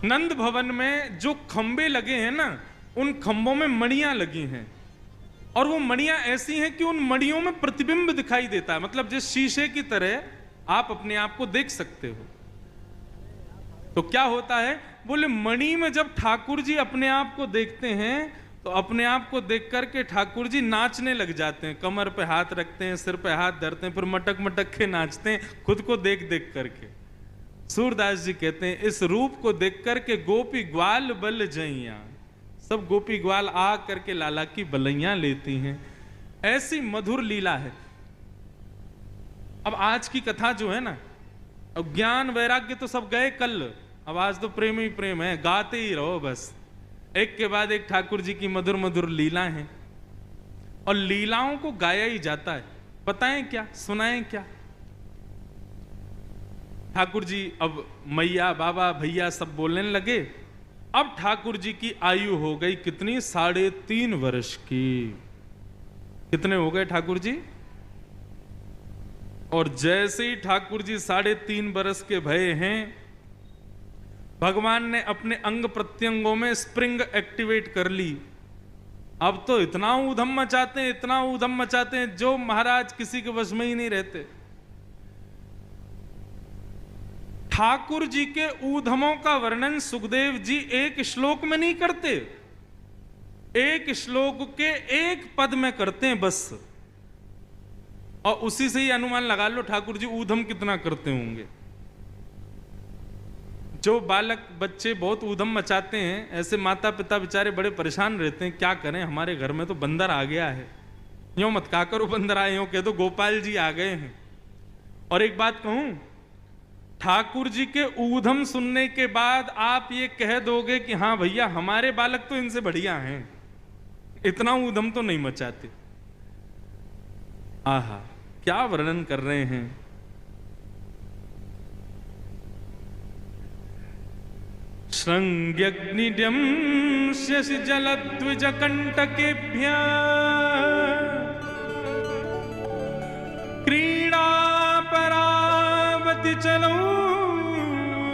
नंद भवन में जो खंबे लगे हैं ना, उन खंबों में मणियां लगी हैं, और वो मणियां ऐसी हैं कि उन मणियों में प्रतिबिंब दिखाई देता है, मतलब जिस शीशे की तरह आप अपने आप को देख सकते हो। तो क्या होता है, बोले मणि में जब ठाकुर जी अपने आप को देखते हैं तो अपने आप को देख करके ठाकुर जी नाचने लग जाते हैं, कमर पे हाथ रखते हैं, सिर पे हाथ धरते हैं, फिर मटक मटक के नाचते हैं खुद को देख देख करके। सूरदास जी कहते हैं इस रूप को देख करके गोपी ग्वाल बल जइया, सब गोपी ग्वाल आ करके लाला की बलैया लेती हैं। ऐसी मधुर लीला है। अब आज की कथा जो है ना, अब ज्ञान वैराग्य तो सब गए कल, अब आज तो प्रेम ही प्रेम है, गाते ही रहो बस, एक के बाद एक ठाकुर जी की मधुर मधुर लीला है, और लीलाओं को गाया ही जाता है। बताएं क्या, सुनाएं क्या। ठाकुर जी अब मैया बाबा भैया सब बोलने लगे। अब ठाकुर जी की आयु हो गई कितनी, 3.5 वर्ष की। कितने हो गए ठाकुर जी? और जैसे ही ठाकुर जी 3.5 वर्ष के भये हैं, भगवान ने अपने अंग प्रत्यंगों में स्प्रिंग एक्टिवेट कर ली। अब तो इतना ऊधम मचाते हैं, इतना ऊधम मचाते हैं, जो महाराज किसी के वश में ही नहीं रहते। ठाकुर जी के ऊधमों का वर्णन सुखदेव जी एक श्लोक में नहीं करते, एक श्लोक के एक पद में करते हैं बस, और उसी से ही अनुमान लगा लो ठाकुर जी ऊधम कितना करते होंगे। जो बालक बच्चे बहुत ऊधम मचाते हैं, ऐसे माता पिता बेचारे बड़े परेशान रहते हैं, क्या करें हमारे घर में तो बंदर आ गया है। यूं मत कहा करो बंदर आए, यूं कह दो गोपाल जी आ गए हैं। और एक बात कहूं, ठाकुर जी के ऊधम सुनने के बाद आप ये कह दोगे कि हाँ भैया हमारे बालक तो इनसे बढ़िया हैं, इतना ऊधम तो नहीं मचाते। आहा क्या वर्णन कर रहे हैं। श्रृंग्यग्निड्यं शशि जलद्विज कंटकेभ्य क्रीड़ा परावति चलो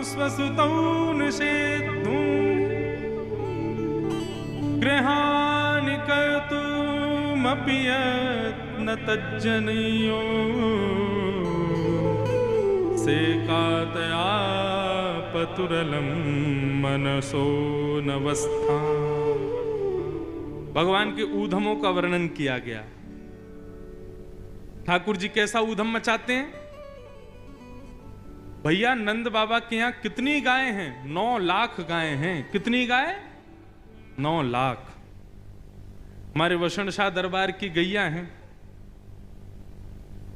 स्वसुतौ निषेद्धुं गृहाणि कर्तुमपि यत्न तज्जनीयो सेकातया पतुरलम मनसो नवस्था। भगवान के ऊधमों का वर्णन किया गया। ठाकुर जी कैसा ऊधम मचाते हैं। भैया नंद बाबा के यहां कितनी गायें हैं? 9 लाख गायें हैं। कितनी गाय? 9 लाख। हमारे वसण शाह दरबार की गैया हैं।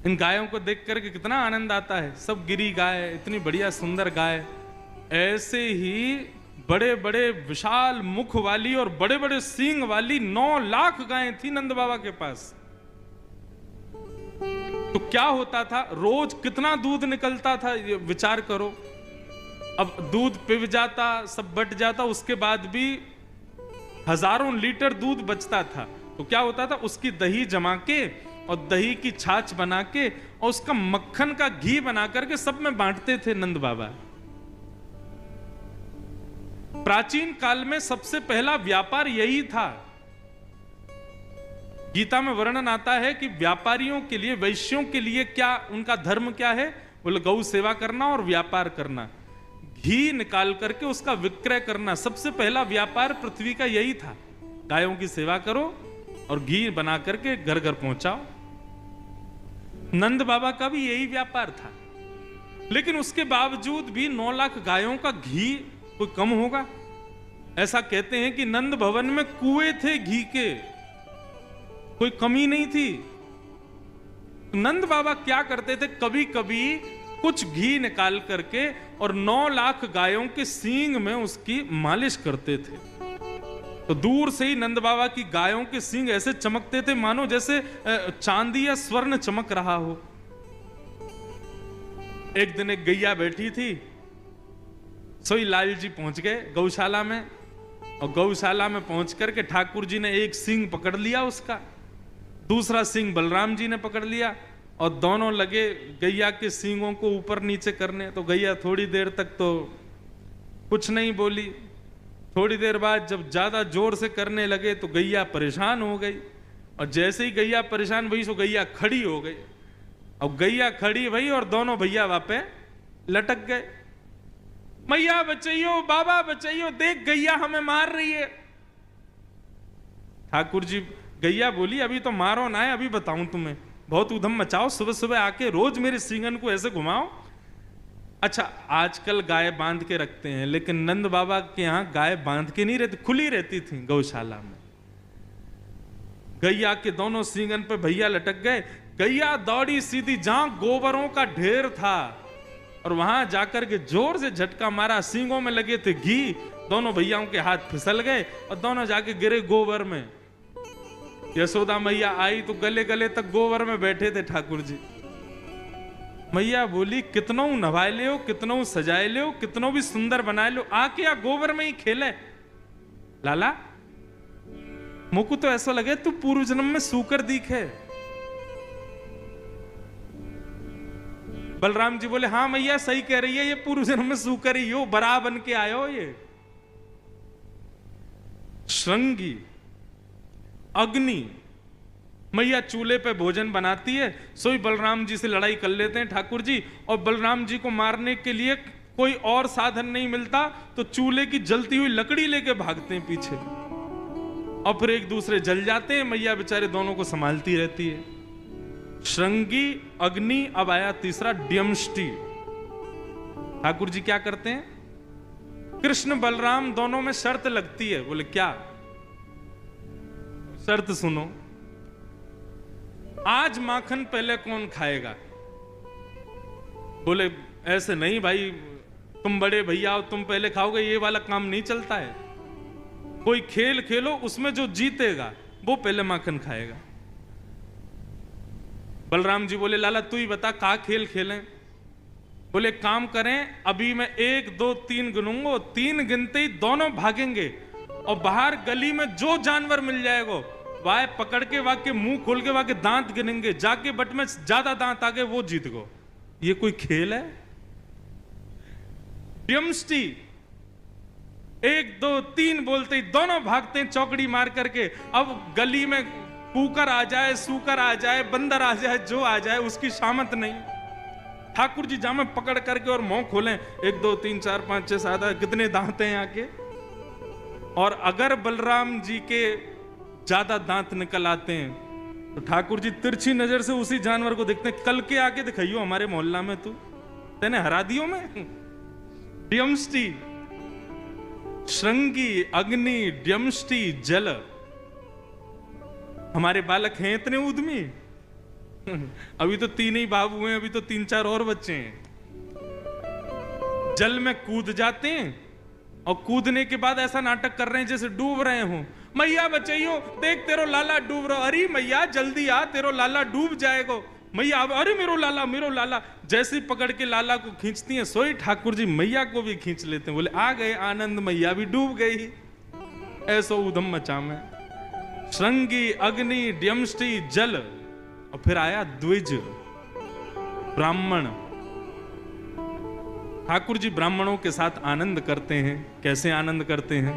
इन गायों को देख करके कितना आनंद आता है। सब गिरी गाय, इतनी बढ़िया सुंदर गाय। ऐसे ही बड़े बड़े विशाल मुख वाली और बड़े बड़े सींग वाली 9 लाख गायें थी नंद बाबा के पास। तो क्या होता था, रोज कितना दूध निकलता था, ये विचार करो। अब दूध पिव जाता, सब बट जाता, उसके बाद भी हजारों लीटर दूध बचता था। तो क्या होता था, उसकी दही जमा के और दही की छाछ बना के और उसका मक्खन का घी बना करके सब में बांटते थे नंद बाबा। प्राचीन काल में सबसे पहला व्यापार यही था। गीता में वर्णन आता है कि व्यापारियों के लिए, वैश्यों के लिए क्या उनका धर्म क्या है? बोले गौ सेवा करना और व्यापार करना, घी निकाल करके उसका विक्रय करना। सबसे पहला व्यापार पृथ्वी का यही था। गायों की सेवा करो और घी बना करके घर घर पहुंचाओ। नंद बाबा का भी यही व्यापार था। लेकिन उसके बावजूद भी 9 लाख गायों का घी कोई कम होगा? ऐसा कहते हैं कि नंद भवन में कुएं थे घी के, कोई कमी नहीं थी। नंद बाबा क्या करते थे, कभी कभी कुछ घी निकाल करके और 9 लाख गायों के सींग में उसकी मालिश करते थे। तो दूर से ही नंद बाबा की गायों के सींग ऐसे चमकते थे मानो जैसे चांदी या स्वर्ण चमक रहा हो। एक दिन एक गैया बैठी थी, सोई लाल जी पहुंच गए गौशाला में, और गौशाला में पहुंच करके ठाकुर जी ने एक सींग पकड़ लिया उसका, दूसरा सींग बलराम जी ने पकड़ लिया, और दोनों लगे गैया के सींगों को ऊपर नीचे करने। तो गैया थोड़ी देर तक तो कुछ नहीं बोली। थोड़ी देर बाद जब ज्यादा जोर से करने लगे तो गैया परेशान हो गई, और जैसे ही गैया परेशान हुई सो गैया खड़ी हो गई। अब गैया खड़ी भई और दोनों भैया वहां पे लटक गए। मैया बचाइयो, बाबा बचाइयो, देख गैया हमें मार रही है। ठाकुर जी, गैया बोली अभी तो मारो ना है, अभी बताऊं तुम्हें, बहुत उधम मचाओ, सुबह सुबह आके रोज मेरे सींगन को ऐसे घुमाओ। अच्छा, आजकल गाय बांध के रखते हैं, लेकिन नंद बाबा के यहां गाय बांध के नहीं रहती, खुली रहती थी गौशाला में। गैया के दोनों सींगन पे भैया लटक गए। गैया दौड़ी सीधी जहां गोबरों का ढेर था, और वहां जाकर के जोर से झटका मारा, सींगों में लगे थे घी, दोनों भैयाओं के हाथ फिसल गए और दोनों जाके गिरे गोबर में। यशोदा मैया आई तो गले गले तक गोबर में बैठे थे ठाकुर जी। मैया बोली कितनों नवाए ले हो, कितनों सजाए ले हो, कितनों भी सुंदर बनाए लो, आके या गोबर में ही खेले। लाला मुझको तो ऐसा लगे तू पूर्व जन्म में सूकर दिखे। बलराम जी बोले हाँ मैया सही कह रही है, ये पूर्व जन्म में सूकर ही हो, बरा बन के आयो। ये श्रृंगी अग्नि मैया चूल्हे पे भोजन बनाती है, सोई बलराम जी से लड़ाई कर लेते हैं ठाकुर जी, और बलराम जी को मारने के लिए कोई और साधन नहीं मिलता तो चूल्हे की जलती हुई लकड़ी लेके भागते हैं पीछे, और फिर एक दूसरे जल जाते हैं। मैया बेचारे दोनों को संभालती रहती है। श्रृंगी अग्नि, अब आया तीसरा ड्यमष्टि। ठाकुर जी क्या करते हैं, कृष्ण बलराम दोनों में शर्त लगती है। बोले क्या शर्त सुनो, आज माखन पहले कौन खाएगा। बोले ऐसे नहीं भाई, तुम बड़े भैया हो, तुम पहले खाओगे, ये वाला काम नहीं चलता है। कोई खेल खेलो, उसमें जो जीतेगा वो पहले माखन खाएगा। बलराम जी बोले लाला तू ही बता का खेल खेलें। बोले काम करें, अभी मैं 1 2 3 गिनूंगा, 3 गिनते ही दोनों भागेंगे, और बाहर गली में जो जानवर मिल जाएगा वाह पकड़ के वहां के मुंह खोल के वहां के दांत गिनेंगे, जाके बट में ज्यादा दांत आ गए वो जीत गो। ये कोई खेल है। ड्यमष्टि 1 2 3 बोलते ही दोनों भागते हैं चौकड़ी मार करके। अब गली में कुकर आ जाए, सूकर आ जाए, बंदर आ जाए, जो आ जाए उसकी शामत नहीं। ठाकुर जी जामे पकड़ करके और मुंह खोलें, 1 2 3 4 5 6 7 कितने दांत हैं आके। और अगर बलराम जी के ज्यादा दांत निकल आते हैं तो ठाकुर जी तिरछी नजर से उसी जानवर को देखते हैं, कल के आके दिखाइयो हमारे मोहल्ला में तू तेने हरा दियो में। ड्यमष्टि श्रृंगी अग्नि ड्यमष्टि जल। हमारे बालक हैं इतने उद्यमी। अभी तो 3 ही बाबू हैं, अभी तो 3 4 और बच्चे हैं। जल में कूद जाते हैं और कूदने के बाद ऐसा नाटक कर रहे हैं जैसे डूब रहे हो। मैया बचाइयो, देख तेरो लाला डूब रहा। अरे मैया जल्दी आ, तेरो लाला डूब जाएगा। मैया अरे मेरो लाला मेरो लाला। जैसे पकड़ के लाला को खींचती हैं, सोई ठाकुर जी मैया को भी खींच लेते हैं। बोले आ गए आनंद, मैया भी डूब गई। ऐसो उधम मचा में श्रृंगी अग्नि ड्यमष्टि जल, और फिर आया द्विज ब्राह्मण। ठाकुर जी ब्राह्मणों के साथ आनंद करते हैं। कैसे आनंद करते हैं,